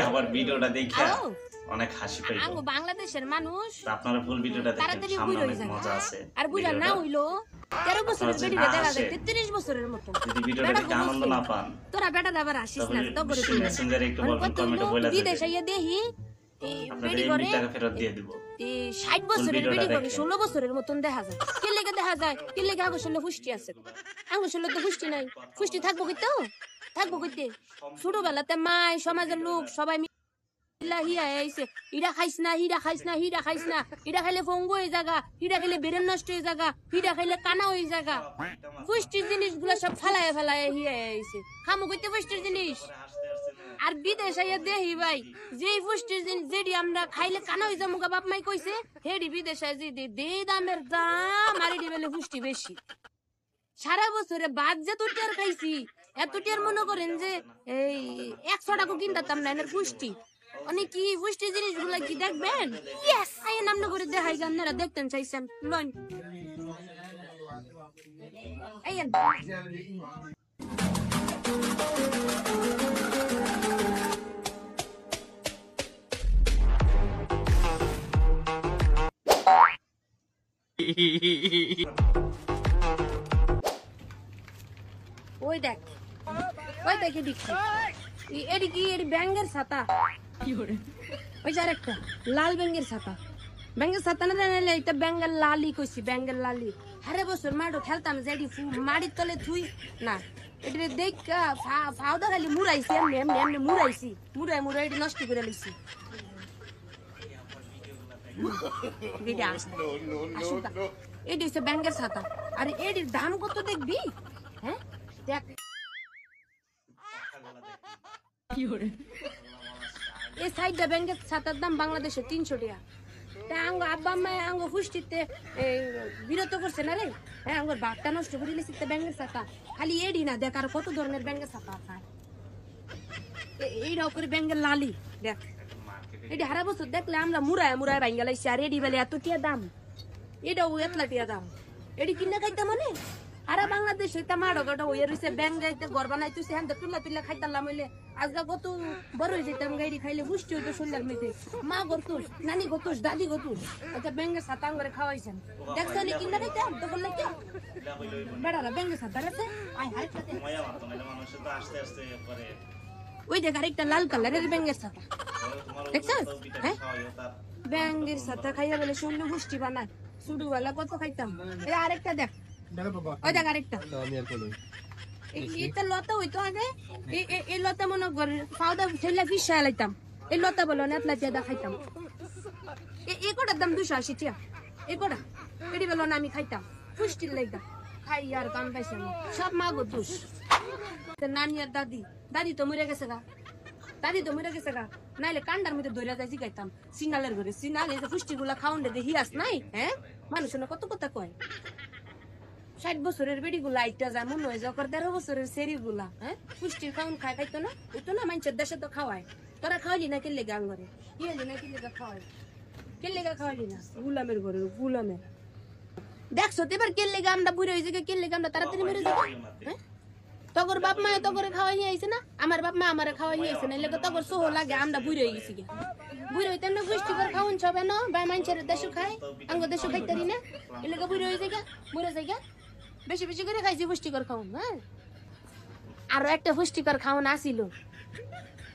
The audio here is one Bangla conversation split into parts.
আবার ভিডিওটা দেখে অনেক হাসি পাইবো। আমগো বাংলাদেশের মানুষ আপনারা ফুল ভিডিওটা দেখেন, সামনে অনেক মজা আছে। আর বুঝা না হইলো 13 বছরের বেটিরে দেখা যায় 33 বছরের মতো। যদি ভিডিওটা দেখে আনন্দ না পান, তোরা বেটা আবার আসিস না তো করে তুই মেসেঞ্জারে একটু বলবেন, কমেন্টে বলে দিবেন। বিদেশে গিয়ে দেখি আপনাদের এমনি টাকা ফেরত দিয়ে দিব। 60 বছরের বেটি করে 16 বছরের মতন দেখা যায়। কি লেগে দেখা যায়? কি লেগে আগসলে পুষ্টি আছে? আগসলে তো পুষ্টি নাই। পুষ্টি থাকবো কইতো? থাকবো কইতে? ছোটবেলাতে মাই সমাজের লোক সবাই হিয়া আইছে, হিরা খাইস না, হিরা খাইস না, হিরা খাইস না, হিরা খাইলে ফঙ্গু হয়ে জায়গা, হিরা খাইলে বেরেন নষ্ট হয়ে জায়গা, হিরা খাইলে কানা হয়ে জায়গা। পুষ্টির জিনিসগুলো সব ফালায় ফালায় হিয়া আইছে। খামু কইতে পুষ্টির জিনিস। আর বিদেশে দেখি ভাই, যে পুষ্টির জিনিস যেটি আমরা খাইলে কানা হয়ে যাবো বাপ মাই কইছে, হেডি বিদেশে যে দে দামের দাম আর এটি বেলে পুষ্টি বেশি। সারা বছরে বাদ যে টিয়ার খাইছি, এত টিয়ার মনে করেন যে এই 100 টাকা কিনতাম না এর পুষ্টি। অনেক কি পুষ্টি জিনিসগুলো কি দেখবেন? ইয়েস, আইন নাম করে দেখাই আপনারা দেখতেন চাইছেন লন। আইন ওই দেখ, ওই দেখে দেখছি এটি কি এটি ব্যাঙ্গের ছাতা। ওই যে আরেকটা লাল ব্যাঙ্গের ছাতা। ব্যাঙ্গের ছাতা না জানাইলে এটা ব্যাঙ্গের লালি কইছি, ব্যাঙ্গের লালি। হারে বছর মাঠও খেলতাম যে এটি মাটির তলে থুই না, এটি দেখ ফাউদা খালি মুড়াইছি, এমনি এমনি এমনি মুড়াইছি, মুড়াই মুড়াই এটি নষ্ট করে লিছি। এটি হচ্ছে ব্যাঙ্গের ছাতা। আর এটির দাম কত দেখবি? হ্যাঁ দেখ, এই সাইডটা ব্যাঙ্গের ছাতার দাম বাংলাদেশে 300 টাকা। তা আঙ্গ আব্বা আম্মা আঙ্গ পুষ্টিতে বিরত করছে না রে। হ্যাঁ, আঙ্গর বাপটা নষ্ট করে লিখছি ব্যাঙ্গের ছাতা। খালি এডি না, দেখ আর কত ধরনের ব্যাঙ্গের ছাতা আছে। এইটাও করে ব্যাঙ্গের লালি দেখ। এটি হারা বছর দেখলে আমরা মুড়ায় মুড়ায় ভাঙ্গা লাইছি। আর এডি বেলে এত টিয়া দাম, এটাও এতলা টিয়া দাম। এডি কিনে খাইতাম মানে আরা বাংলাদেশ হইতা মাড়ো গটা হইয়া রইছে, ব্যাং যাইতে ঘর বানাইতেছে, হ্যাঁ তুল্লা তুল্লা খাইতাম হইলে আজকা কত বড় হয়ে যেতাম। গাড়ি খাইলে পুষ্টি হইতো শরীরের মধ্যে। মা গতুস, নানি গতুস, দাদি গতুস। আচ্ছা ব্যাঙ্গের ছাতা করে খাওয়াইছেন, দেখছো নি কিনা খাইতাম তো করলে কি বেড়ারা ব্যাঙ্গের ছাতা আছে। ওই দেখ আরেকটা লাল কালারের ব্যাঙ্গের ছাতা দেখছ? হ্যাঁ, ব্যাঙ্গের ছাতা খাইয়া বলে শরীরে পুষ্টি বানায়। ছোটবেলা কত খাইতাম। আরেকটা দেখ, ওই দেখ আরেকটা। এটা লতা হইতো আগে, এই লতা মনে করে পাউডার ছেলে ফিসা লাইতাম। এই লতা বলো না এতলা দিয়ে খাইতাম। এই কটার দাম 280 টাকা। এই কটা এটি বলো না আমি খাইতাম পুষ্টির লাইতাম। খাই আর কাম পাইছে না, সব মা গো দোষ। নানি আর দাদি, দাদি তো মরে গেছে গা, দাদি তো মরে গেছে গা। নাইলে কান্ডার মধ্যে ধরে যাই শিখাইতাম সিনালের ঘরে। সিনালে যে পুষ্টিগুলা খাওয়ান দে হিয়াস নাই। হ্যাঁ, মানুষ না কত কথা কয়। 60 বছরের বেড়ি গুলা আইটা যায় মনে হয় যখন 13 বছরের সেরি গুলা। হ্যাঁ, পুষ্টির খাওয়ান খাই খাইতো না, ওইতো না মানুষের দেশে তো খাওয়ায়। তোরা খাওয়ালি না কেলে গান ঘরে? ইয়েলি না কেলে খাওয়াই? কেলে খাওয়ালি না? গুলামের ঘরে গুলামের দেখছো তো এবার কেলে আমরা বুড়ে হয়েছে, কেলে আমরা তাড়াতাড়ি মেরে যাবো। হ্যাঁ, তগর বাপ মা তগর খাওয়াই আইছে না, আমার বাপ মা আমার খাওয়াই আইছে না। এলাকা তগর সোহ লাগে আমরা বুড়ে হয়ে গেছি। বুড়ে হইতে না পুষ্টিকর খাওয়ান ছবে না, বা মানুষের দেশ খায়, আঙ্গ দেশ খাইতারি না। এলাকা বুড়ে হয়ে যায় মরে যায়। বেশি বেশি করে খাইছি পুষ্টিকর খাওন। হ্যাঁ, আরো একটা পুষ্টিকর খাওন আসিল,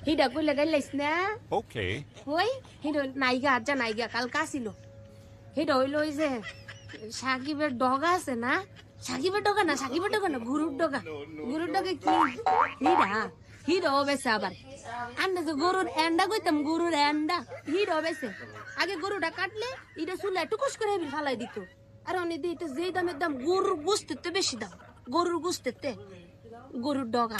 হিডা কইলে গাইলাইস না? ওকে, ওই হিডো নাইগা আজ্জা নাইগা কালকা আসিল। হিডা হইলো ওই যে সাকিবের ডগা আছে না, সাকিবের ডগা না, সাকিবের ডগা না, গুরুর ডগা। গুরুর ডগা কি হিডা? হিডো বেছে আবার আমরা যে গরুর এন্ডা কইতাম, গরুর এন্ডা হিডো বেছে। আগে গরুটা কাটলে এটা চুলা টুকুস করে ফালাই দিত। আর অনেক দিতে যে দামের দাম, গরুর গোস্তের বেশি দাম। গরুর গোস্তের গরুর ডগা।